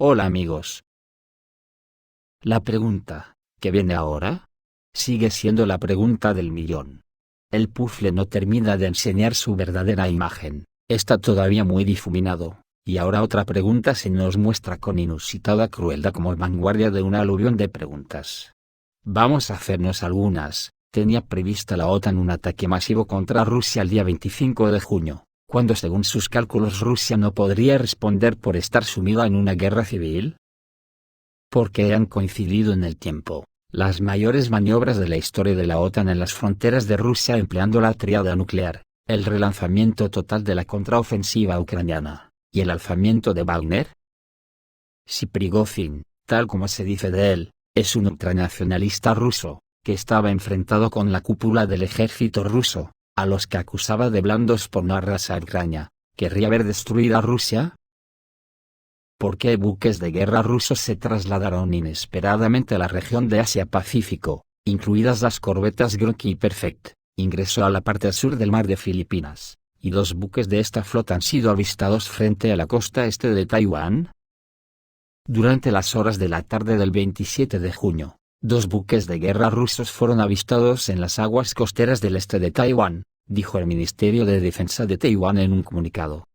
Hola amigos. La pregunta, ¿qué viene ahora? Sigue siendo la pregunta del millón. El puzzle no termina de enseñar su verdadera imagen, está todavía muy difuminado, y ahora otra pregunta se nos muestra con inusitada crueldad como vanguardia de un aluvión de preguntas. Vamos a hacernos algunas. Tenía prevista la OTAN un ataque masivo contra Rusia el día 25 de junio, cuando según sus cálculos Rusia no podría responder por estar sumida en una guerra civil. Porque han coincidido en el tiempo las mayores maniobras de la historia de la OTAN en las fronteras de Rusia empleando la tríada nuclear, el relanzamiento total de la contraofensiva ucraniana, y el alzamiento de Wagner. Si Prigozhin, tal como se dice de él, es un ultranacionalista ruso, que estaba enfrentado con la cúpula del ejército ruso, a los que acusaba de blandos por no arrasar Ucrania, ¿querría ver destruida Rusia? ¿Por qué buques de guerra rusos se trasladaron inesperadamente a la región de Asia-Pacífico, incluidas las corbetas Gromky y Perfect, ingresó a la parte sur del mar de Filipinas, y 2 buques de esta flota han sido avistados frente a la costa este de Taiwán? Durante las horas de la tarde del 27 de junio, 2 buques de guerra rusos fueron avistados en las aguas costeras del este de Taiwán, dijo el Ministerio de Defensa de Taiwán en un comunicado.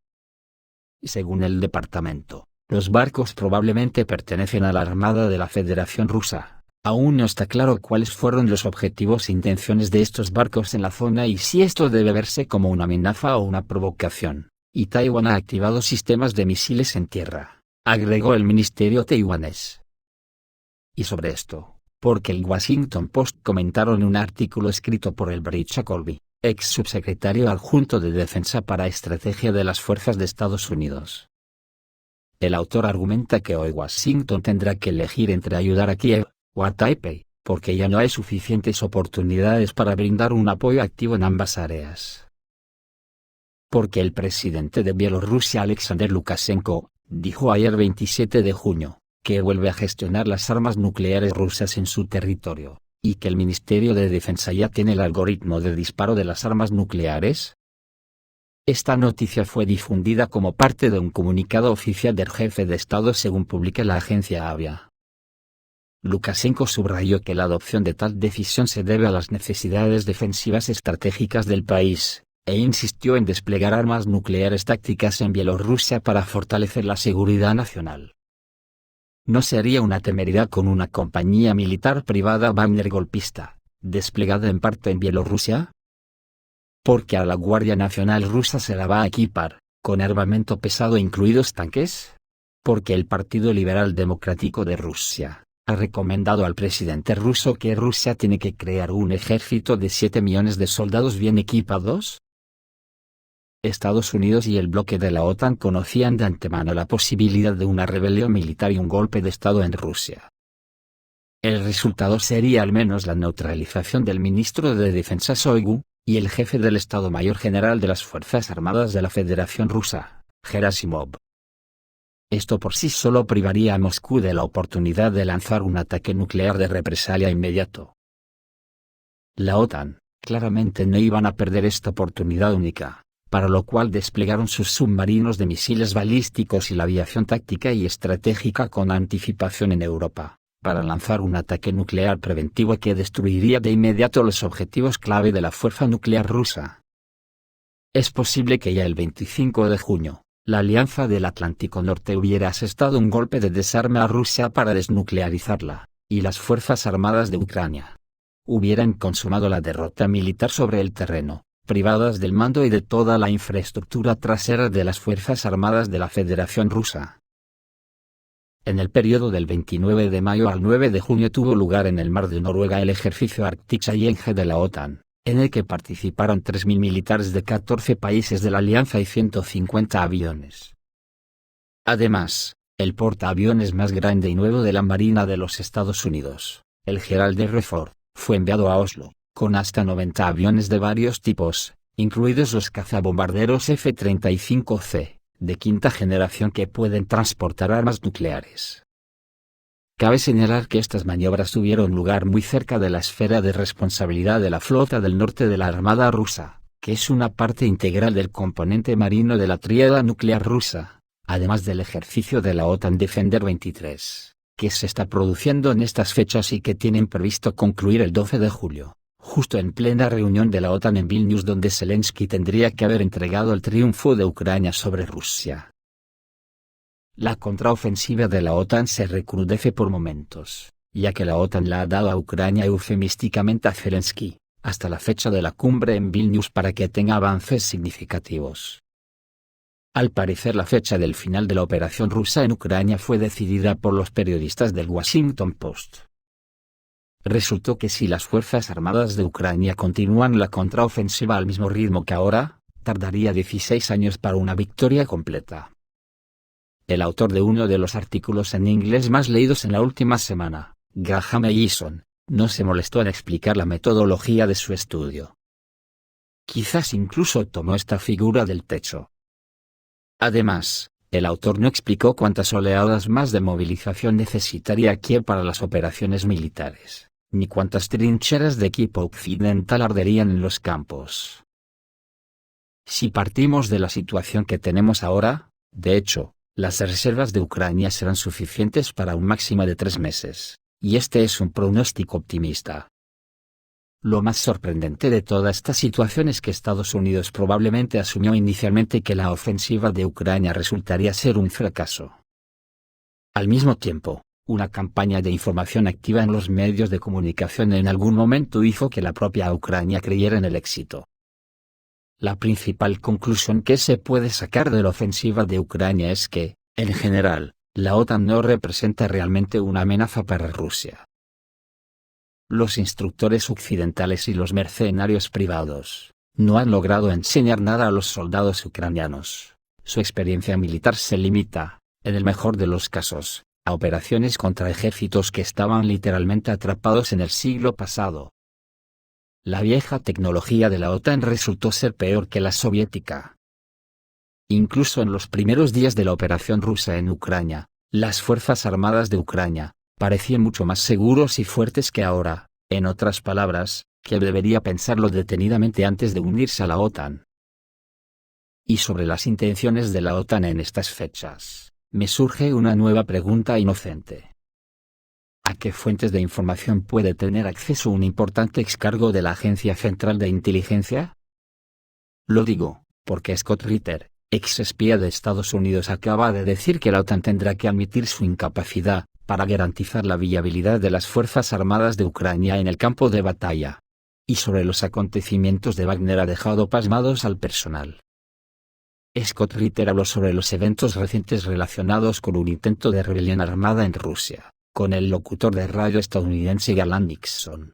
Según el departamento, los barcos probablemente pertenecen a la Armada de la Federación Rusa. Aún no está claro cuáles fueron los objetivos e intenciones de estos barcos en la zona y si esto debe verse como una amenaza o una provocación. Y Taiwán ha activado sistemas de misiles en tierra, agregó el ministerio taiwanés. Y sobre esto, porque el Washington Post comentaron en un artículo escrito por el Brit Colby, ex subsecretario adjunto de Defensa para Estrategia de las Fuerzas de Estados Unidos. El autor argumenta que hoy Washington tendrá que elegir entre ayudar a Kiev o a Taipei, porque ya no hay suficientes oportunidades para brindar un apoyo activo en ambas áreas. Porque el presidente de Bielorrusia Alexander Lukashenko, dijo ayer 27 de junio, que vuelve a gestionar las armas nucleares rusas en su territorio, y que el Ministerio de Defensa ya tiene el algoritmo de disparo de las armas nucleares. Esta noticia fue difundida como parte de un comunicado oficial del jefe de Estado según publica la agencia AVIA. Lukashenko subrayó que la adopción de tal decisión se debe a las necesidades defensivas estratégicas del país, e insistió en desplegar armas nucleares tácticas en Bielorrusia para fortalecer la seguridad nacional. ¿No sería una temeridad con una compañía militar privada Wagner golpista, desplegada en parte en Bielorrusia? Porque a la Guardia Nacional rusa se la va a equipar, con armamento pesado incluidos tanques. Porque el Partido Liberal Democrático de Rusia ha recomendado al presidente ruso que Rusia tiene que crear un ejército de 7 millones de soldados bien equipados. Estados Unidos y el bloque de la OTAN conocían de antemano la posibilidad de una rebelión militar y un golpe de Estado en Rusia. El resultado sería al menos la neutralización del ministro de Defensa Shoigu, y el jefe del Estado Mayor General de las Fuerzas Armadas de la Federación Rusa, Gerasimov. Esto por sí solo privaría a Moscú de la oportunidad de lanzar un ataque nuclear de represalia inmediato. La OTAN, claramente no iban a perder esta oportunidad única, para lo cual desplegaron sus submarinos de misiles balísticos y la aviación táctica y estratégica con anticipación en Europa, para lanzar un ataque nuclear preventivo que destruiría de inmediato los objetivos clave de la fuerza nuclear rusa. Es posible que ya el 25 de junio, la Alianza del Atlántico Norte hubiera asestado un golpe de desarme a Rusia para desnuclearizarla, y las Fuerzas Armadas de Ucrania hubieran consumado la derrota militar sobre el terreno, privadas del mando y de toda la infraestructura trasera de las Fuerzas Armadas de la Federación Rusa. En el periodo del 29 de mayo al 9 de junio tuvo lugar en el mar de Noruega el ejercicio Arctic Challenge de la OTAN, en el que participaron 3.000 militares de 14 países de la alianza y 150 aviones. Además, el portaaviones más grande y nuevo de la Marina de los Estados Unidos, el Gerald R. Ford, fue enviado a Oslo, con hasta 90 aviones de varios tipos, incluidos los cazabombarderos F-35C, de quinta generación que pueden transportar armas nucleares. Cabe señalar que estas maniobras tuvieron lugar muy cerca de la esfera de responsabilidad de la Flota del Norte de la Armada rusa, que es una parte integral del componente marino de la tríada nuclear rusa, además del ejercicio de la OTAN Defender 23, que se está produciendo en estas fechas y que tienen previsto concluir el 12 de julio, justo en plena reunión de la OTAN en Vilnius, donde Zelensky tendría que haber entregado el triunfo de Ucrania sobre Rusia. La contraofensiva de la OTAN se recrudece por momentos, ya que la OTAN la ha dado a Ucrania eufemísticamente a Zelensky, hasta la fecha de la cumbre en Vilnius, para que tenga avances significativos. Al parecer, la fecha del final de la operación rusa en Ucrania fue decidida por los periodistas del Washington Post. Resultó que si las Fuerzas Armadas de Ucrania continúan la contraofensiva al mismo ritmo que ahora, tardaría 16 años para una victoria completa. El autor de uno de los artículos en inglés más leídos en la última semana, Graham Allison, no se molestó en explicar la metodología de su estudio. Quizás incluso tomó esta figura del techo. Además, el autor no explicó cuántas oleadas más de movilización necesitaría Kiev para las operaciones militares, ni cuántas trincheras de equipo occidental arderían en los campos. Si partimos de la situación que tenemos ahora, de hecho, las reservas de Ucrania serán suficientes para un máximo de 3 meses, y este es un pronóstico optimista. Lo más sorprendente de toda esta situación es que Estados Unidos probablemente asumió inicialmente que la ofensiva de Ucrania resultaría ser un fracaso. Al mismo tiempo, una campaña de información activa en los medios de comunicación en algún momento hizo que la propia Ucrania creyera en el éxito. La principal conclusión que se puede sacar de la ofensiva de Ucrania es que, en general, la OTAN no representa realmente una amenaza para Rusia. Los instructores occidentales y los mercenarios privados no han logrado enseñar nada a los soldados ucranianos. Su experiencia militar se limita, en el mejor de los casos, a operaciones contra ejércitos que estaban literalmente atrapados en el siglo pasado. La vieja tecnología de la OTAN resultó ser peor que la soviética. Incluso en los primeros días de la operación rusa en Ucrania, las Fuerzas Armadas de Ucrania parecían mucho más seguros y fuertes que ahora. En otras palabras, que debería pensarlo detenidamente antes de unirse a la OTAN. Y sobre las intenciones de la OTAN en estas fechas, me surge una nueva pregunta inocente. ¿A qué fuentes de información puede tener acceso un importante excargo de la Agencia Central de Inteligencia? Lo digo, porque Scott Ritter, ex espía de Estados Unidos, acaba de decir que la OTAN tendrá que admitir su incapacidad para garantizar la viabilidad de las Fuerzas Armadas de Ucrania en el campo de batalla. Y sobre los acontecimientos de Wagner ha dejado pasmados al personal. Scott Ritter habló sobre los eventos recientes relacionados con un intento de rebelión armada en Rusia, con el locutor de radio estadounidense Garland Nixon.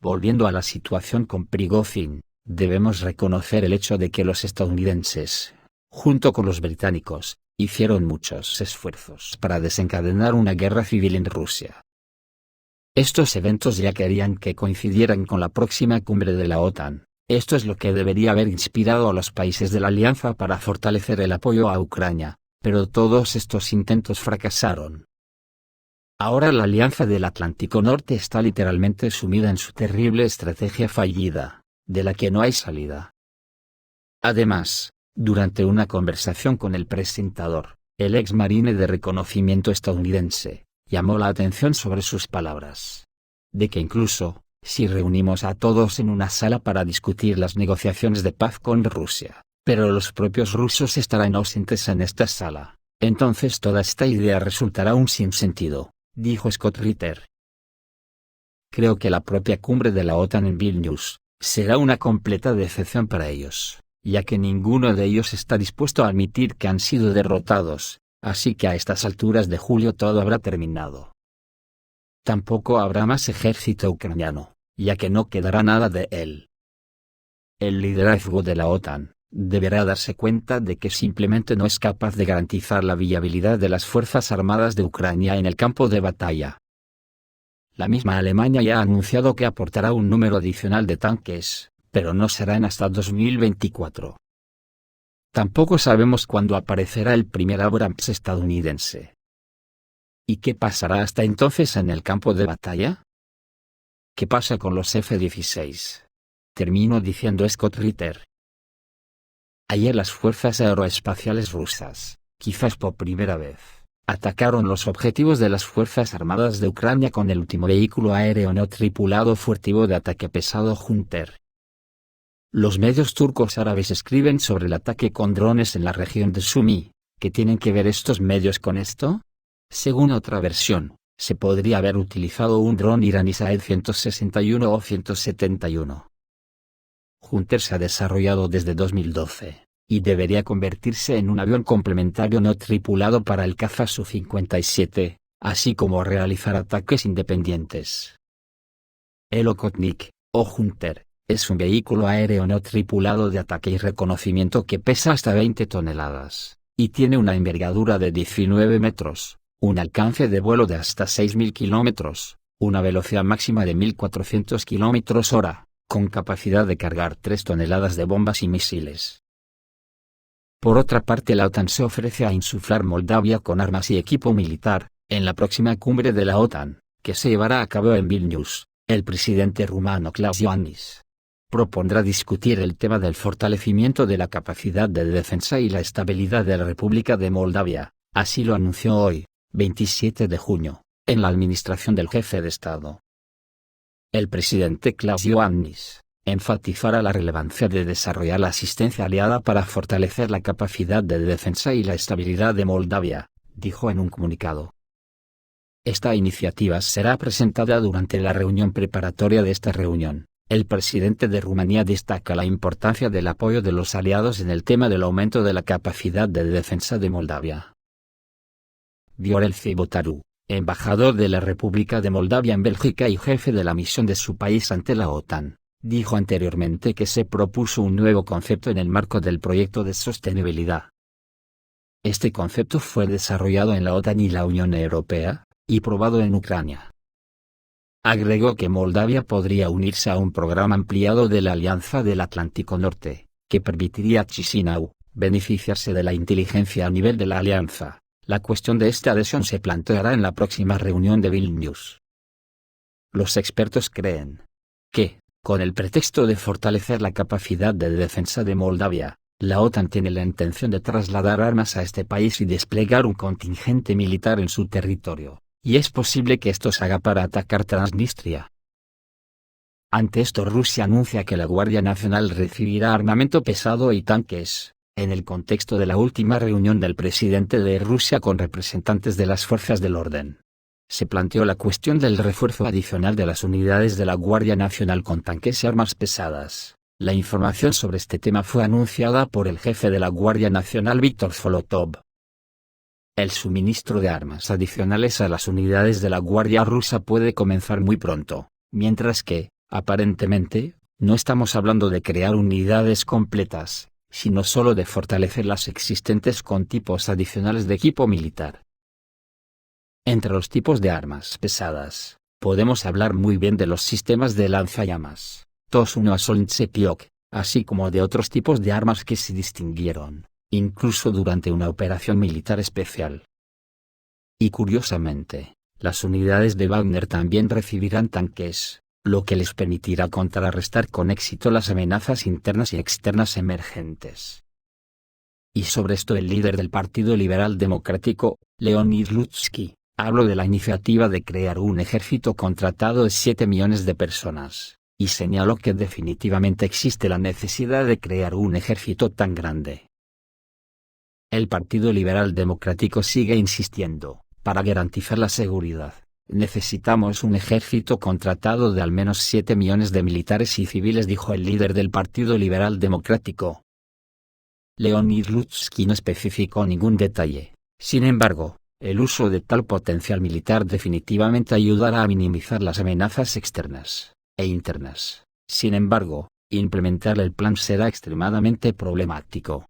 Volviendo a la situación con Prigozhin, debemos reconocer el hecho de que los estadounidenses, junto con los británicos, hicieron muchos esfuerzos para desencadenar una guerra civil en Rusia. Estos eventos ya querían que coincidieran con la próxima cumbre de la OTAN. Esto es lo que debería haber inspirado a los países de la alianza para fortalecer el apoyo a Ucrania, pero todos estos intentos fracasaron. Ahora la Alianza del Atlántico Norte está literalmente sumida en su terrible estrategia fallida, de la que no hay salida. Además, durante una conversación con el presentador, el ex marine de reconocimiento estadounidense llamó la atención sobre sus palabras. De que incluso, si reunimos a todos en una sala para discutir las negociaciones de paz con Rusia, pero los propios rusos estarán ausentes en esta sala, entonces toda esta idea resultará un sinsentido, dijo Scott Ritter. Creo que la propia cumbre de la OTAN en Vilnius será una completa decepción para ellos, ya que ninguno de ellos está dispuesto a admitir que han sido derrotados, así que a estas alturas de julio todo habrá terminado. Tampoco habrá más ejército ucraniano, ya que no quedará nada de él. El liderazgo de la OTAN deberá darse cuenta de que simplemente no es capaz de garantizar la viabilidad de las Fuerzas Armadas de Ucrania en el campo de batalla. La misma Alemania ya ha anunciado que aportará un número adicional de tanques, pero no serán hasta 2024. Tampoco sabemos cuándo aparecerá el primer Abrams estadounidense. ¿Y qué pasará hasta entonces en el campo de batalla? ¿Qué pasa con los F-16? Termino diciendo Scott Ritter. Ayer las fuerzas aeroespaciales rusas, quizás por primera vez, atacaron los objetivos de las Fuerzas Armadas de Ucrania con el último vehículo aéreo no tripulado furtivo de ataque pesado Hunter. Los medios turcos árabes escriben sobre el ataque con drones en la región de Sumi. ¿Qué tienen que ver estos medios con esto? Según otra versión, se podría haber utilizado un dron iraní Saed 161 o 171. Hunter se ha desarrollado desde 2012, y debería convertirse en un avión complementario no tripulado para el caza Su-57, así como realizar ataques independientes. El Okhotnik, o Hunter, es un vehículo aéreo no tripulado de ataque y reconocimiento que pesa hasta 20 toneladas, y tiene una envergadura de 19 metros, un alcance de vuelo de hasta 6.000 kilómetros, una velocidad máxima de 1.400 km/h, con capacidad de cargar 3 toneladas de bombas y misiles. Por otra parte, la OTAN se ofrece a insuflar Moldavia con armas y equipo militar. En la próxima cumbre de la OTAN, que se llevará a cabo en Vilnius, el presidente rumano Klaus Iohannis propondrá discutir el tema del fortalecimiento de la capacidad de defensa y la estabilidad de la República de Moldavia. Así lo anunció hoy, 27 de junio, en la administración del jefe de Estado. El presidente Klaus Iohannis enfatizará la relevancia de desarrollar la asistencia aliada para fortalecer la capacidad de defensa y la estabilidad de Moldavia, dijo en un comunicado. Esta iniciativa será presentada durante la reunión preparatoria de esta reunión. El presidente de Rumanía destaca la importancia del apoyo de los aliados en el tema del aumento de la capacidad de defensa de Moldavia. Viorel Cibotaru, embajador de la República de Moldavia en Bélgica y jefe de la misión de su país ante la OTAN, dijo anteriormente que se propuso un nuevo concepto en el marco del proyecto de sostenibilidad. Este concepto fue desarrollado en la OTAN y la Unión Europea, y probado en Ucrania. Agregó que Moldavia podría unirse a un programa ampliado de la Alianza del Atlántico Norte, que permitiría a Chisinau beneficiarse de la inteligencia a nivel de la alianza. La cuestión de esta adhesión se planteará en la próxima reunión de Vilnius. Los expertos creen que, con el pretexto de fortalecer la capacidad de defensa de Moldavia, la OTAN tiene la intención de trasladar armas a este país y desplegar un contingente militar en su territorio. Y es posible que esto se haga para atacar Transnistria. Ante esto, Rusia anuncia que la Guardia Nacional recibirá armamento pesado y tanques, en el contexto de la última reunión del presidente de Rusia con representantes de las fuerzas del orden. Se planteó la cuestión del refuerzo adicional de las unidades de la Guardia Nacional con tanques y armas pesadas. La información sobre este tema fue anunciada por el jefe de la Guardia Nacional Víktor Zolotov. El suministro de armas adicionales a las unidades de la Guardia rusa puede comenzar muy pronto, mientras que, aparentemente, no estamos hablando de crear unidades completas, sino solo de fortalecer las existentes con tipos adicionales de equipo militar. Entre los tipos de armas pesadas, podemos hablar muy bien de los sistemas de lanzallamas, TOS-1 a Solntsepiok, así como de otros tipos de armas que se distinguieron, incluso durante una operación militar especial. Y curiosamente, las unidades de Wagner también recibirán tanques, lo que les permitirá contrarrestar con éxito las amenazas internas y externas emergentes. Y sobre esto el líder del Partido Liberal Democrático, Leonid Slutsky, habló de la iniciativa de crear un ejército contratado de 7 millones de personas, y señaló que definitivamente existe la necesidad de crear un ejército tan grande. El Partido Liberal Democrático sigue insistiendo, para garantizar la seguridad, necesitamos un ejército contratado de al menos 7 millones de militares y civiles, dijo el líder del Partido Liberal Democrático. Leonid Slutsky no especificó ningún detalle. Sin embargo, el uso de tal potencial militar definitivamente ayudará a minimizar las amenazas externas e internas. Sin embargo, implementar el plan será extremadamente problemático.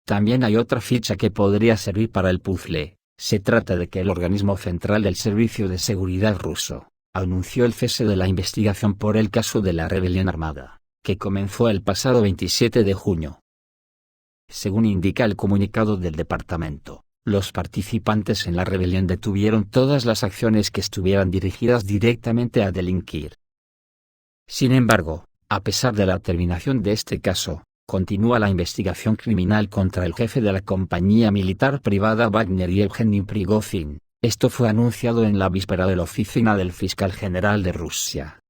También hay otra ficha que podría servir para el puzzle. Se trata de que el organismo central del Servicio de Seguridad ruso anunció el cese de la investigación por el caso de la rebelión armada, que comenzó el pasado 27 de junio. Según indica el comunicado del departamento, los participantes en la rebelión detuvieron todas las acciones que estuvieran dirigidas directamente a delinquir. Sin embargo, a pesar de la terminación de este caso, Continúa la investigación criminal contra el jefe de la compañía militar privada Wagner y Yevgeny Prigozhin. Esto fue anunciado en la víspera de la oficina del fiscal general de Rusia.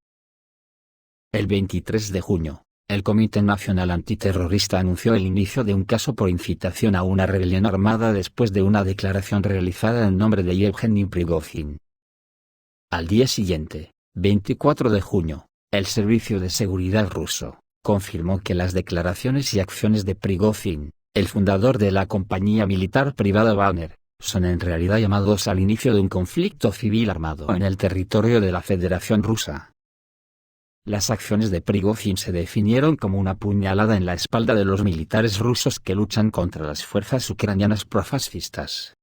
El 23 de junio, el Comité Nacional Antiterrorista anunció el inicio de un caso por incitación a una rebelión armada después de una declaración realizada en nombre de Yevgeny Prigozhin. Al día siguiente, 24 de junio, el Servicio de Seguridad ruso confirmó que las declaraciones y acciones de Prigozhin, el fundador de la compañía militar privada Wagner, son en realidad llamados al inicio de un conflicto civil armado en el territorio de la Federación Rusa. Las acciones de Prigozhin se definieron como una puñalada en la espalda de los militares rusos que luchan contra las fuerzas ucranianas profascistas.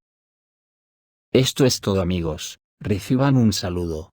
Esto es todo, amigos, reciban un saludo.